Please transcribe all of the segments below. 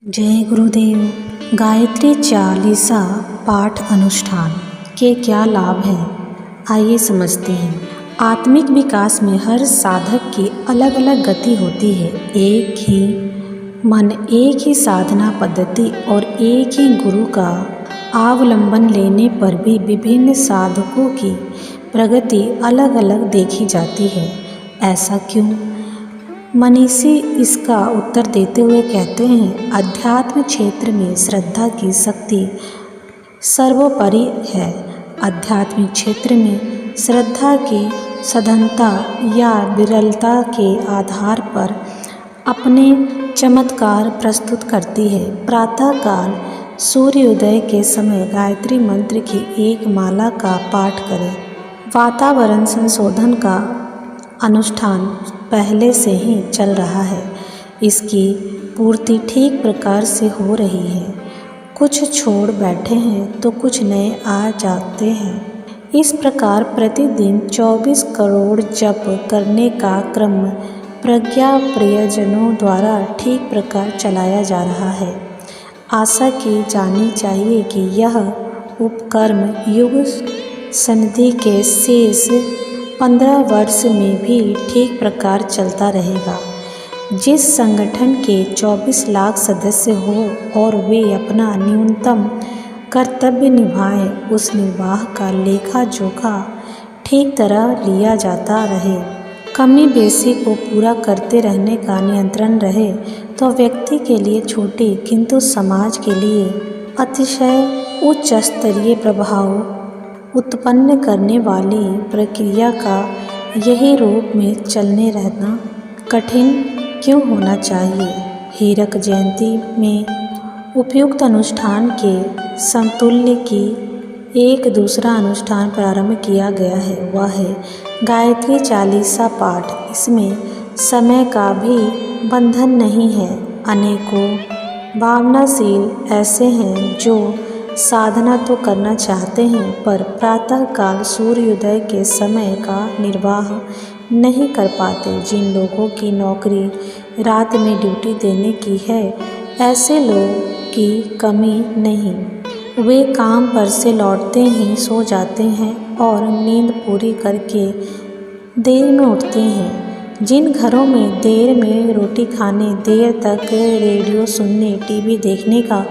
जय गुरुदेव। गायत्री चालीसा पाठ अनुष्ठान के क्या लाभ हैं, आइए समझते हैं। आत्मिक विकास में हर साधक की अलग अलग गति होती है। एक ही मन, एक ही साधना पद्धति और एक ही गुरु का अवलंबन लेने पर भी विभिन्न साधकों की प्रगति अलग अलग देखी जाती है। ऐसा क्यों? मनीषी इसका उत्तर देते हुए कहते हैं, अध्यात्म क्षेत्र में श्रद्धा की शक्ति सर्वोपरि है। आध्यात्मिक क्षेत्र में श्रद्धा की सघनता या विरलता के आधार पर अपने चमत्कार प्रस्तुत करती है। प्रातःकाल सूर्योदय के समय गायत्री मंत्र की एक माला का पाठ करें। वातावरण संशोधन का अनुष्ठान पहले से ही चल रहा है। इसकी पूर्ति ठीक प्रकार से हो रही है। कुछ छोड़ बैठे हैं तो कुछ नए आ जाते हैं। इस प्रकार प्रतिदिन 24 करोड़ जप करने का क्रम प्रज्ञा प्रियजनों द्वारा ठीक प्रकार चलाया जा रहा है। आशा की जानी चाहिए कि यह उपकर्म युग सन्धि के शेष 15 वर्ष में भी ठीक प्रकार चलता रहेगा। जिस संगठन के 24 लाख सदस्य हो और वे अपना न्यूनतम कर्तव्य निभाएं, उस निर्वाह का लेखा जोखा ठीक तरह लिया जाता रहे, कमी बेसी को पूरा करते रहने का नियंत्रण रहे, तो व्यक्ति के लिए छोटी किंतु समाज के लिए अतिशय उच्च स्तरीय प्रभाव उत्पन्न करने वाली प्रक्रिया का यही रूप में चलने रहना कठिन क्यों होना चाहिए। हीरक जयंती में उपयुक्त अनुष्ठान के समतुल्य की एक दूसरा अनुष्ठान प्रारंभ किया गया है, वह है गायत्री चालीसा पाठ। इसमें समय का भी बंधन नहीं है। अनेकों भावनाशील ऐसे हैं जो साधना तो करना चाहते हैं पर प्रातःकाल सूर्योदय के समय का निर्वाह नहीं कर पाते। जिन लोगों की नौकरी रात में ड्यूटी देने की है, ऐसे लोग की कमी नहीं। वे काम पर से लौटते ही सो जाते हैं और नींद पूरी करके देर में उठते हैं। जिन घरों में देर में रोटी खाने, देर तक रेडियो सुनने, टीवी देखने का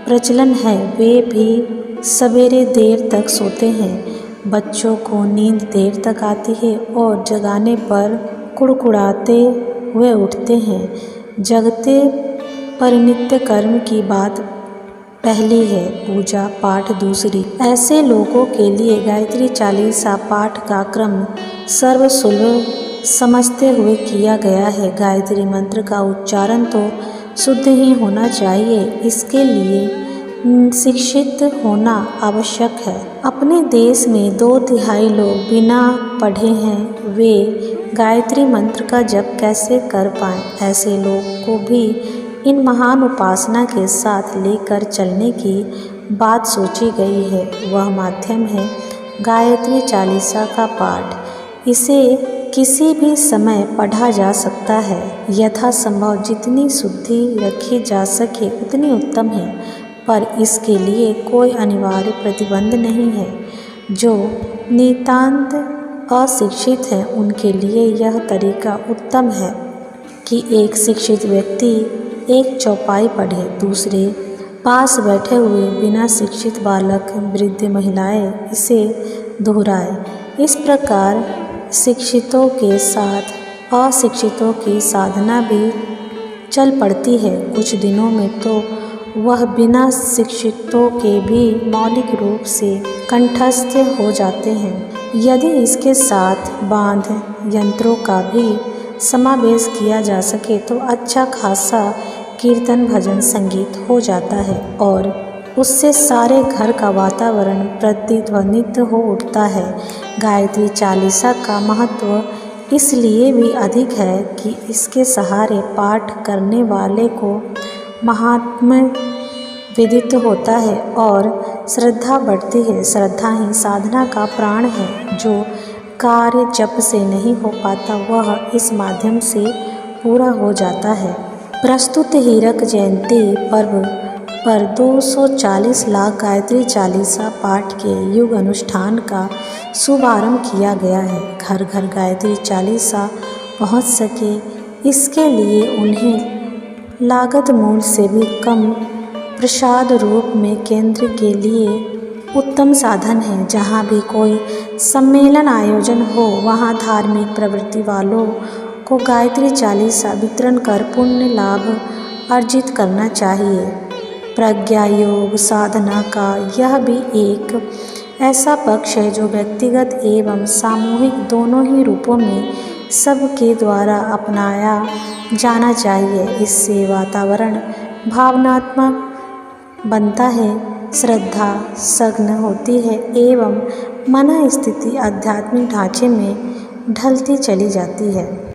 प्रचलन है, वे भी सवेरे देर तक सोते हैं। बच्चों को नींद देर तक आती है और जगाने पर कुड़कुड़ाते हुए उठते हैं। जगते पर नित्य कर्म की बात पहली है, पूजा पाठ दूसरी। ऐसे लोगों के लिए गायत्री चालीसा पाठ का क्रम सर्वसुलभ समझते हुए किया गया है। गायत्री मंत्र का उच्चारण तो शुद्ध ही होना चाहिए। इसके लिए शिक्षित होना आवश्यक है। अपने देश में 2/3 लोग बिना पढ़े हैं, वे गायत्री मंत्र का जप कैसे कर पाएं? ऐसे लोग को भी इन महान उपासना के साथ लेकर चलने की बात सोची गई है। वह माध्यम है गायत्री चालीसा का पाठ। इसे किसी भी समय पढ़ा जा सकता है। यथासंभव जितनी शुद्धि रखी जा सके उतनी उत्तम है, पर इसके लिए कोई अनिवार्य प्रतिबंध नहीं है। जो नितांत अशिक्षित हैं उनके लिए यह तरीका उत्तम है कि एक शिक्षित व्यक्ति एक चौपाई पढ़े, दूसरे पास बैठे हुए बिना शिक्षित बालक, वृद्ध महिलाएं इसे दोहराए। इस प्रकार शिक्षितों के साथ अशिक्षितों की साधना भी चल पड़ती है। कुछ दिनों में तो वह बिना शिक्षितों के भी मौलिक रूप से कंठस्थ हो जाते हैं। यदि इसके साथ वाद्य यंत्रों का भी समावेश किया जा सके तो अच्छा खासा कीर्तन भजन संगीत हो जाता है और उससे सारे घर का वातावरण प्रतिध्वनित हो उठता है। गायत्री चालीसा का महत्व इसलिए भी अधिक है कि इसके सहारे पाठ करने वाले को महात्म्य विदित होता है और श्रद्धा बढ़ती है। श्रद्धा ही साधना का प्राण है। जो कार्य जप से नहीं हो पाता वह इस माध्यम से पूरा हो जाता है। प्रस्तुत हीरक जयंती पर्व पर 240 लाख गायत्री चालीसा पाठ के युग अनुष्ठान का शुभारंभ किया गया है। घर घर गायत्री चालीसा पहुंच सके, इसके लिए उन्हें लागत मूल्य से भी कम प्रसाद रूप में केंद्र के लिए उत्तम साधन है। जहाँ भी कोई सम्मेलन आयोजन हो, वहाँ धार्मिक प्रवृत्ति वालों को गायत्री चालीसा वितरण कर पुण्य लाभ अर्जित करना चाहिए। प्रज्ञा योग साधना का यह भी एक ऐसा पक्ष है जो व्यक्तिगत एवं सामूहिक दोनों ही रूपों में सबके द्वारा अपनाया जाना चाहिए। इससे वातावरण भावनात्मक बनता है, श्रद्धा सघन होती है एवं मन स्थिति आध्यात्मिक ढांचे में ढलती चली जाती है।